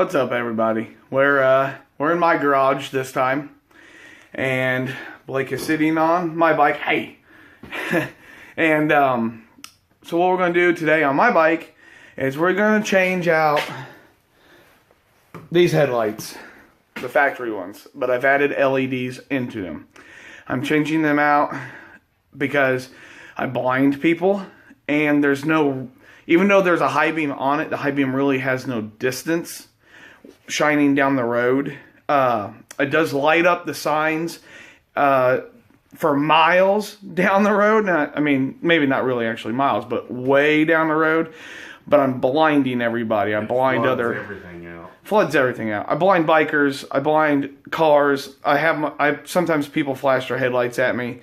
What's up, everybody? We're in my garage this time, and Blake is sitting on my bike. Hey, and so what we're going to do today on my bike is we're going to change out these headlights, the factory ones, but I've added LEDs into them. I'm changing them out because I blind people, and there's no, even though there's a high beam on it, the high beam really has no distance shining down the road. It does light up the signs for miles down the road. I mean, maybe not really actually miles, but way down the road. But I'm blinding everybody. I blind floods everything out. I blind bikers. I blind cars. Sometimes people flash their headlights at me.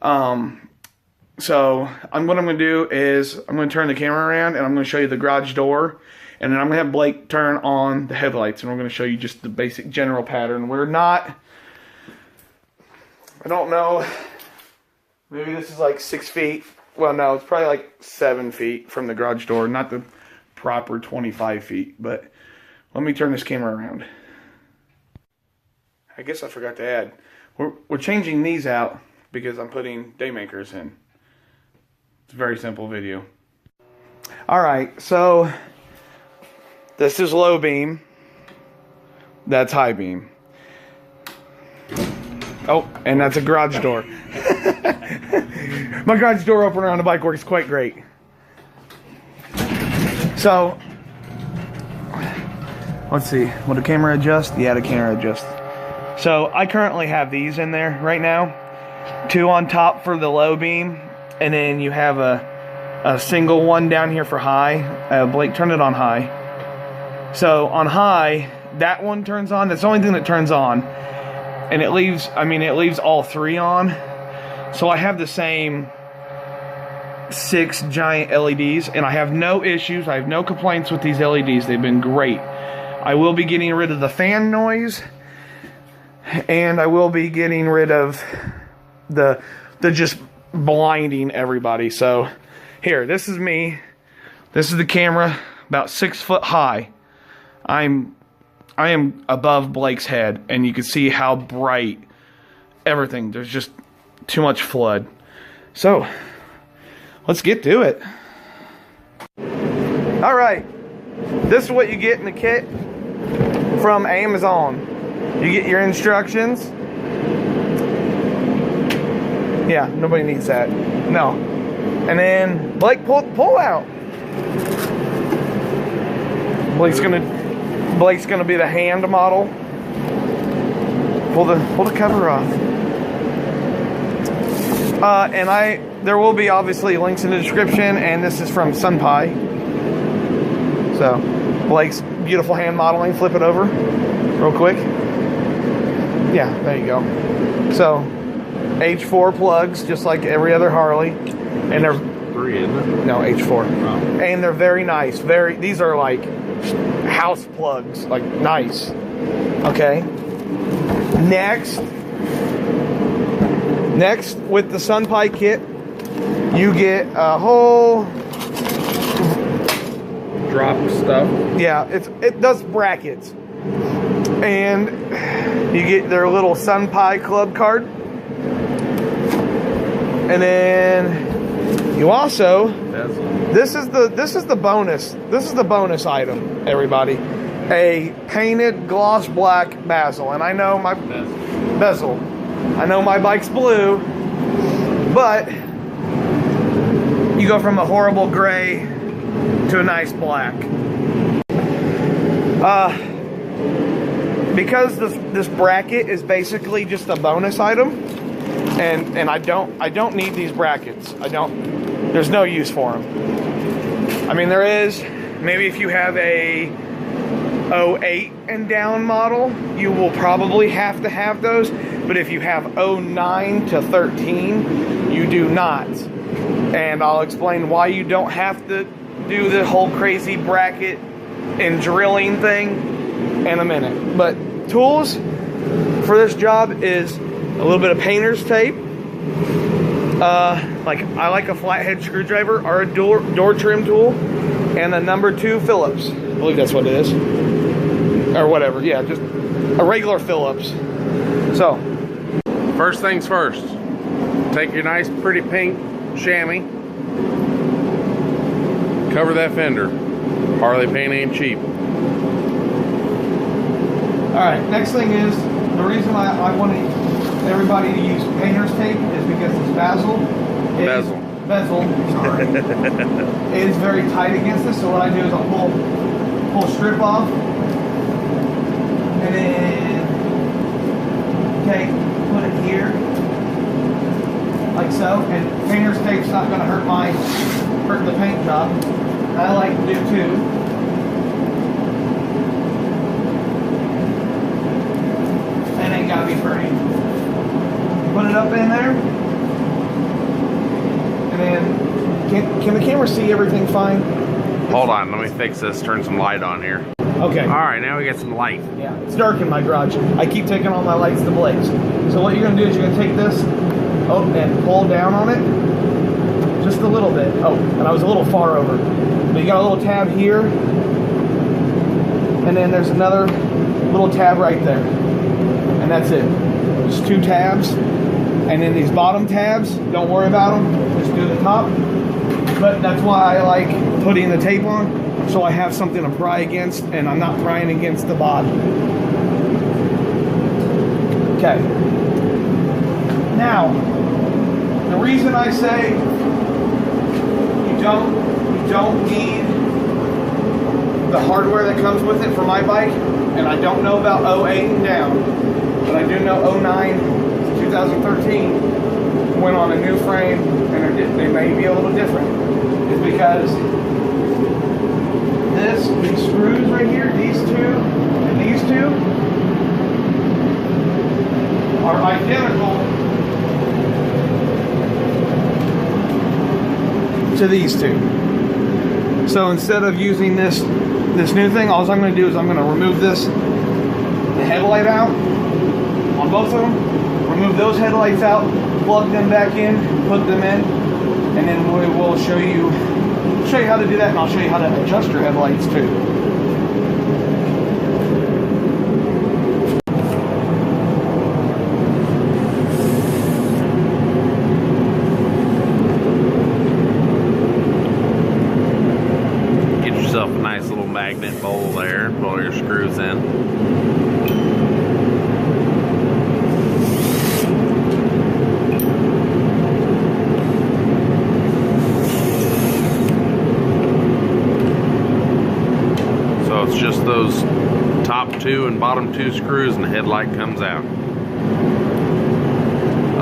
So what I'm going to do is I'm going to turn the camera around and I'm going to show you the garage door. And then I'm going to have Blake turn on the headlights. And we're going to show you just the basic general pattern. I don't know. Maybe this is like 6 feet. Well, no, it's probably like 7 feet from the garage door. Not the proper 25 feet. But let me turn this camera around. I guess I forgot to add. We're changing these out because I'm putting Daymakers in. It's a very simple video. Alright, so this is low beam. That's high beam. Oh, and that's a garage door. My garage door opener on the bike works quite great. So, let's see. Will the camera adjust? Yeah, the camera adjusts. So, I currently have these in there right now. 2 on top for the low beam. And then you have a single one down here for high. Blake, turn it on high. So, on high, that one turns on. That's the only thing that turns on. And it leaves all 3 on. So I have the same 6 giant LEDs, and I have no issues. I have no complaints with these LEDs. They've been great. I will be getting rid of the fan noise, and I will be getting rid of the just blinding everybody. So here, this is me. This is the camera, about 6 foot high. I am above Blake's head, and you can see how bright everything. There's just too much flood. So, let's get to it. Alright, this is what you get in the kit from Amazon. You get your instructions. Yeah, nobody needs that. No. And then, Blake, pull out. Blake's gonna be the hand model. Pull the cover off. There will be obviously links in the description, and this is from Sunpie. So, Blake's beautiful hand modeling. Flip it over real quick. Yeah, there you go. So, H4 plugs, just like every other Harley, and they're 3, isn't it? No, H4. Oh. And they're very nice. These are like house plugs, like nice. Okay. Next, with the Sunpie kit, you get a whole drop stuff. Yeah, it does brackets, and you get their little Sunpie club card, and then you also this is the bonus item, everybody. A painted gloss black bezel. And I know my bezel. I know my bike's blue, but you go from a horrible gray to a nice black. Because this bracket is basically just a bonus item, and I don't need these brackets. There's no use for them. I mean, there is. Maybe if you have a 08 and down model, you will probably have to have those. But if you have 09 to 13, you do not. And I'll explain why you don't have to do the whole crazy bracket and drilling thing in a minute. But tools for this job is a little bit of painter's tape. I like a flathead screwdriver or a door trim tool, and a number 2 Phillips. I believe that's what it is. or whatever. Yeah, just a regular Phillips. So, first things first. Take your nice, pretty pink chamois. Cover that fender. Harley paint ain't cheap. Alright, next thing is, the reason I want everybody to use painter's tape is because this bezel, sorry, is very tight against this. So what I do is I'll pull a strip off, and then put it here, like so. And painter's tape's not going to hurt the paint job. I like to do too. And ain't gotta be pretty. Put it up in there. And then, can the camera see everything fine? Hold on, let me fix this. Turn some light on here. Okay. All right, now we got some light. Yeah, it's dark in my garage. I keep taking all my lights to blaze. So what you're gonna do is you're gonna take this and pull down on it. Just a little bit. Oh, and I was a little far over. But you got a little tab here. And then there's another little tab right there. And that's it. Just 2 tabs. And then these bottom tabs, don't worry about them. Just do the top. But that's why I like putting the tape on. So I have something to pry against. And I'm not prying against the bottom. Okay. Now, the reason I say you don't need the hardware that comes with it for my bike, and I don't know about 08 and down, but I do know 09 to 2013 went on a new frame, and they may be a little different. Is because these screws right here, these two and these two, are identical to these two. So instead of using this new thing, all I'm going to do is I'm going to remove the headlight out on both of them, remove those headlights out, plug them back in, put them in, and then we will show you how to do that, and I'll show you how to adjust your headlights too. A nice little magnet bowl there, put all your screws in. So it's just those top 2 and bottom 2 screws and the headlight comes out.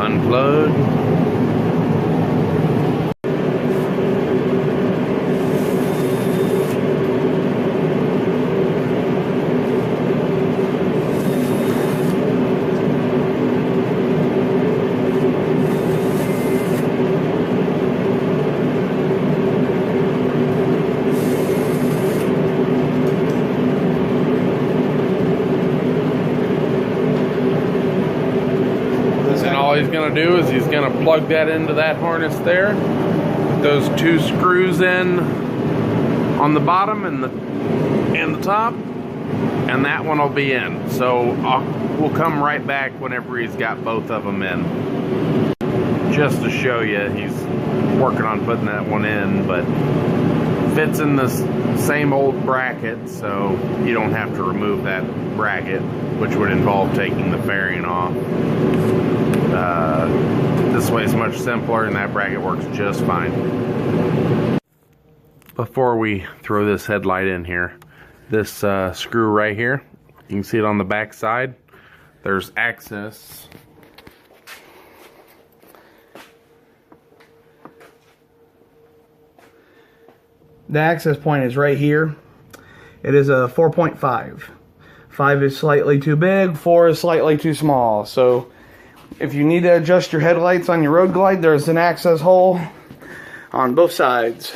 Unplug. All he's going to do is he's going to plug that into that harness there, put those 2 screws in on the bottom and the top, and that one will be in. So we'll come right back whenever he's got both of them in, just to show you he's working on putting that one in, but fits in this same old bracket, so you don't have to remove that bracket, which would involve taking the fairing off. This way is much simpler, and that bracket works just fine. Before we throw this headlight in here, this screw right here, you can see it on the back side. There's access. The access point is right here. It is a 4.5. 5 is slightly too big, 4 is slightly too small. So if you need to adjust your headlights on your Roadglide, there's an access hole on both sides.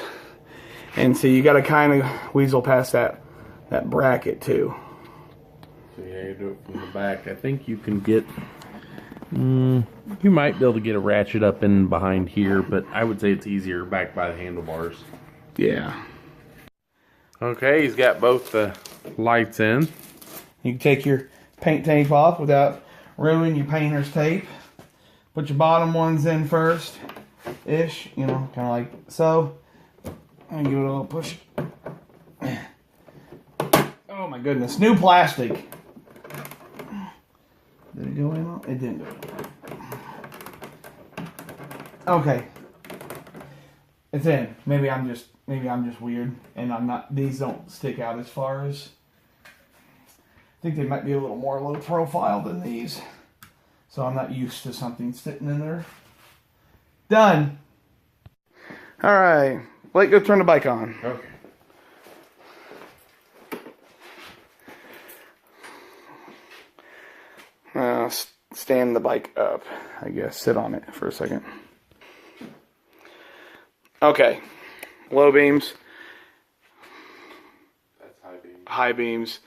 And so you got to kind of weasel past that bracket too. So yeah, you do it from the back. I think you can get, you might be able to get a ratchet up in behind here, but I would say it's easier back by the handlebars. Yeah. Okay, he's got both the lights in. You can take your paint tape off without ruining your painter's tape. Put your bottom ones in first-ish, you know, kind of like so. And give it a little push. Oh my goodness, new plastic. Did it go in? It didn't go in. Okay. It's in. Maybe I'm just weird, and I'm not. These don't stick out as far as. I think they might be a little more low profile than these, so I'm not used to something sitting in there. Done. All right, Blake, go turn the bike on. Okay. Stand the bike up, I guess. Sit on it for a second. Okay, low beams. That's high beams. High beams.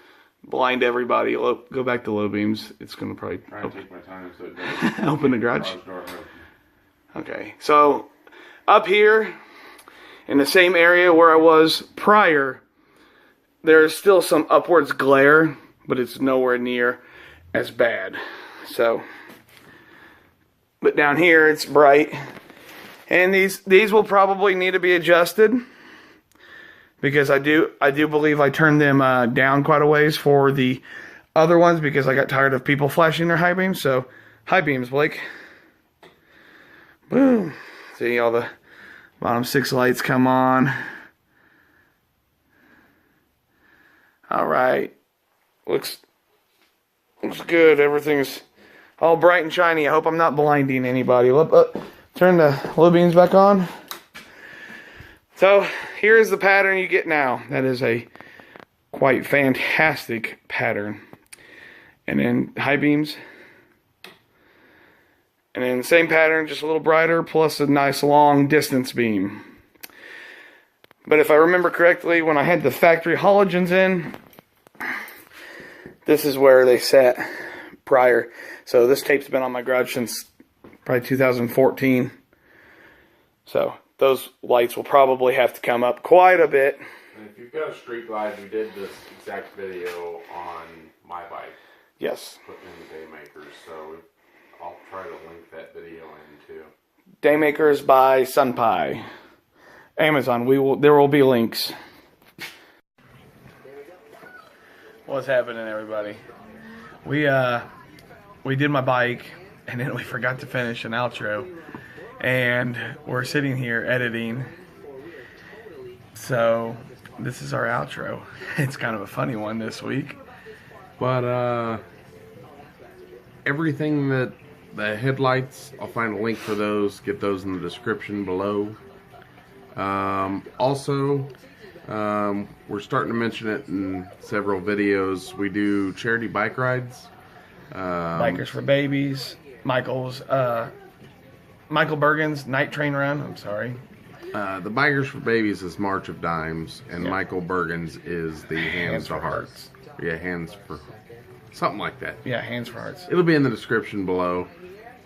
Blind everybody. Go back to low beams. It's going to probably Try and take my time so it doesn't open the garage. door open. Okay, so up here in the same area where I was prior, there's still some upwards glare, but it's nowhere near as bad. So, but down here it's bright, and these will probably need to be adjusted because I do believe I turned them down quite a ways for the other ones because I got tired of people flashing their high beams. So high beams, Blake. Boom. See all the bottom 6 lights come on. All right. Looks good. Everything's all bright and shiny. I hope I'm not blinding anybody. Turn the low beams back on. So here's the pattern you get now. That is a quite fantastic pattern. And then high beams. And then same pattern, just a little brighter, plus a nice long distance beam. But if I remember correctly, when I had the factory halogens in, this is where they sat prior. So this tape's been on my garage since probably 2014. So those lights will probably have to come up quite a bit. And if you've got a street glide, we did this exact video on my bike. Yes. Put in Daymakers, so I'll try to link that video in too. Daymakers by Sunpie. Amazon. There will be links. What's happening, everybody? We did my bike, and then we forgot to finish an outro, and we're sitting here editing. So this is our outro. It's kind of a funny one this week, but everything that the headlights, I'll find a link for those. Get those in the description below. Also, we're starting to mention it in several videos. We do charity bike rides. Bikers for Babies, Michael Bergen's Night Train Run. I'm sorry. The Bikers for Babies is March of Dimes, and yep. Michael Bergen's is the Hands to Hearts. Yeah, Hands for something like that. Yeah, Hands for Hearts. It'll be in the description below.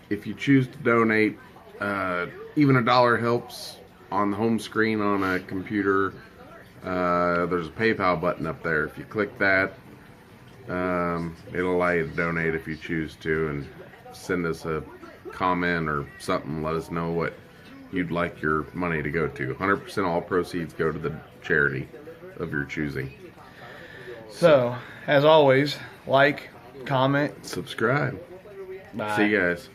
If you choose to donate, even $1 helps. On the home screen on a computer, there's a PayPal button up there. If you click that, it'll allow you to donate if you choose to, and send us a comment or something. Let us know what you'd like your money to go to. 100% all proceeds go to the charity of your choosing. So, as always, like, comment, subscribe. Bye. See you guys.